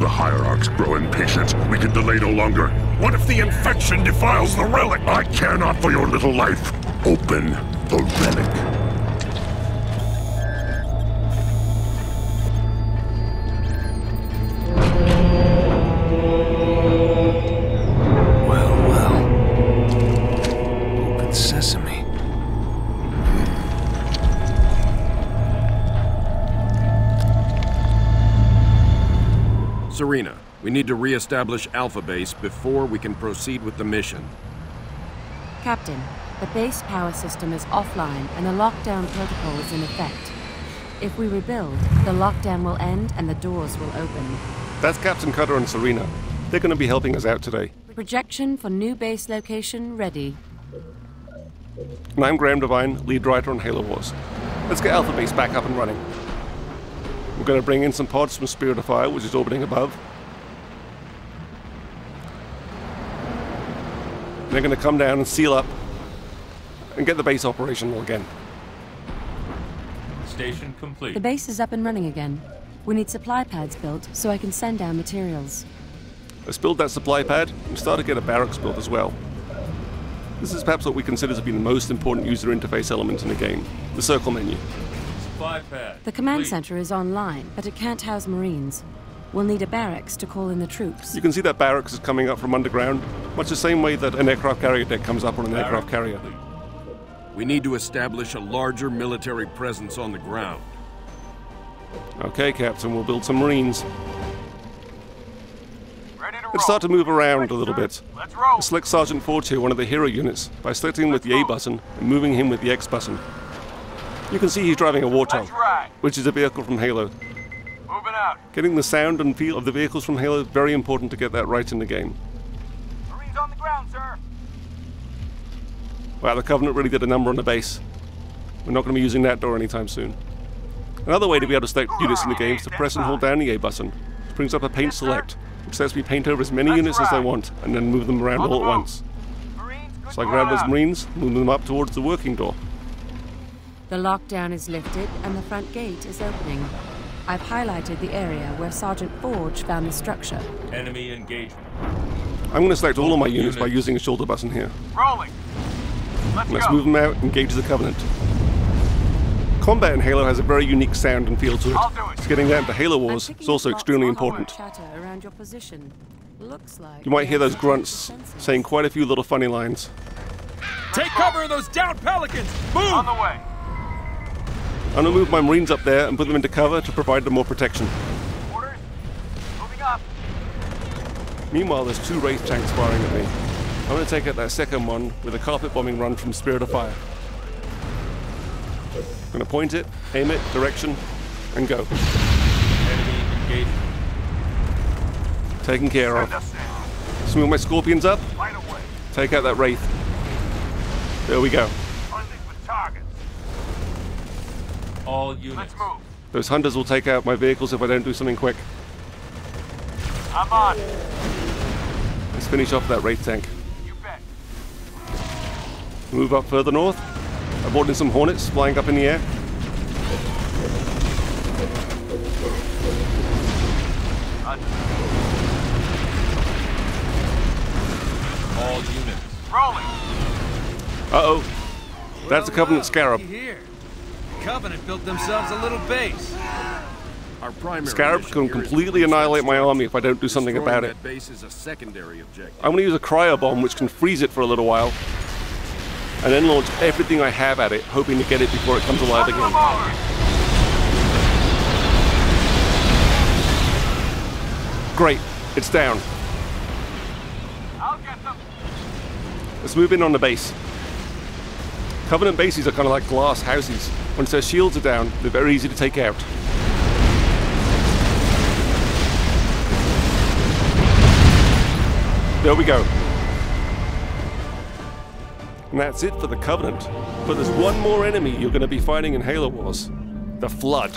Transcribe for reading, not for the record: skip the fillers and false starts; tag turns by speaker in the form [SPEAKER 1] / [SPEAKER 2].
[SPEAKER 1] hierarchs grow impatient, we can delay no longer.
[SPEAKER 2] What if the infection defiles the relic?
[SPEAKER 1] I care not for your little life. Open the relic.
[SPEAKER 3] Sesame.
[SPEAKER 4] Serena, we need to re-establish Alpha Base before we can proceed with the mission.
[SPEAKER 5] Captain, the base power system is offline and a lockdown protocol is in effect. If we rebuild, the lockdown will end and the doors will open.
[SPEAKER 3] That's Captain Cutter and Serena. They're going to be helping us out today.
[SPEAKER 5] Projection for new base location ready.
[SPEAKER 3] And I'm Graham Devine, lead writer on Halo Wars. Let's get Alpha Base back up and running. We're going to bring in some pods from Spirit of Fire, which is orbiting above. And they're going to come down and seal up and get the base operational again.
[SPEAKER 6] Station complete.
[SPEAKER 5] The base is up and running again. We need supply pads built so I can send down materials.
[SPEAKER 3] Let's build that supply pad and start to get a barracks built as well. This is perhaps what we consider to be the most important user interface element in the game, the circle menu.
[SPEAKER 6] Supply pad.
[SPEAKER 5] The command
[SPEAKER 6] complete.
[SPEAKER 5] center is online, but it can't house Marines. We'll need a barracks to call in the troops.
[SPEAKER 3] You can see that barracks is coming up from underground, much the same way that an aircraft carrier deck comes up on an aircraft carrier.
[SPEAKER 4] We need to establish a larger military presence on the ground.
[SPEAKER 3] Okay, Captain, we'll build some Marines. Let's start to move around a little bit. Select Sergeant Fortier, one of the hero units, by selecting him with the A button and moving him with the X button. You can see he's driving a Warthog, which is a vehicle from Halo.
[SPEAKER 2] Moving out.
[SPEAKER 3] Getting the sound and feel of the vehicles from Halo is very important to get that right in the game.
[SPEAKER 2] Marines on the ground, sir.
[SPEAKER 3] Wow, the Covenant really did a number on the base. We're not going to be using that door anytime soon. Another way to be able to select units in the game is to press and hold down the A button. It brings up a paint select, which lets me paint over as many units as I want, and then move them around all at once. So I grab those Marines, move them up towards the working door.
[SPEAKER 5] The lockdown is lifted and the front gate is opening. I've highlighted the area where Sergeant Forge found the structure.
[SPEAKER 6] Enemy engagement.
[SPEAKER 3] I'm going to select all of my units by using a shoulder button here.
[SPEAKER 2] Rolling.
[SPEAKER 3] Let's move them out and engage the Covenant. Combat in Halo has a very unique sound and feel to it. So getting that into Halo Wars is also extremely important.
[SPEAKER 5] Around your position. Looks like
[SPEAKER 3] You might hear those grunts saying quite a few little funny lines.
[SPEAKER 6] Take cover of those down Pelicans! Move!
[SPEAKER 2] On the way.
[SPEAKER 3] I'm going to move my Marines up there and put them into cover to provide them more protection.
[SPEAKER 2] Orders. Moving up.
[SPEAKER 3] Meanwhile, there's two Wraith tanks firing at me. I'm going to take out that second one with a carpet bombing run from Spirit of Fire. I'm going to point it, aim it, direction, and go.
[SPEAKER 6] Enemy engagement.
[SPEAKER 3] Taken care of.
[SPEAKER 2] Send us in.
[SPEAKER 3] Let's move my Scorpions up,
[SPEAKER 2] Right away.
[SPEAKER 3] take out that Wraith. There we go.
[SPEAKER 2] Hunting with targets.
[SPEAKER 6] All units.
[SPEAKER 2] Let's move.
[SPEAKER 3] Those hunters will take out my vehicles if I don't do something quick.
[SPEAKER 2] I'm on.
[SPEAKER 3] Let's finish off that Wraith tank.
[SPEAKER 2] You bet.
[SPEAKER 3] Move up further north. I brought in some Hornets flying up in the air.
[SPEAKER 6] All units.
[SPEAKER 2] Rolling.
[SPEAKER 3] Uh-oh. That's a Covenant Scarab.
[SPEAKER 7] Here. Covenant built themselves a little base.
[SPEAKER 4] Our primary
[SPEAKER 3] Scarab
[SPEAKER 4] mission
[SPEAKER 3] can
[SPEAKER 4] here is
[SPEAKER 3] completely annihilate my army if I don't do something
[SPEAKER 4] destroying
[SPEAKER 3] about it.
[SPEAKER 4] That base is a secondary objective.
[SPEAKER 3] I'm going to use a cryo bomb which can freeze it for a little while, and then launch everything I have at it, hoping to get it before it comes alive again. Great, it's down.
[SPEAKER 2] I'll get them.
[SPEAKER 3] Let's move in on the base. Covenant bases are kind of like glass houses. Once their shields are down, they're very easy to take out. There we go. And that's it for the Covenant. But there's one more enemy you're going to be fighting in Halo Wars. The Flood.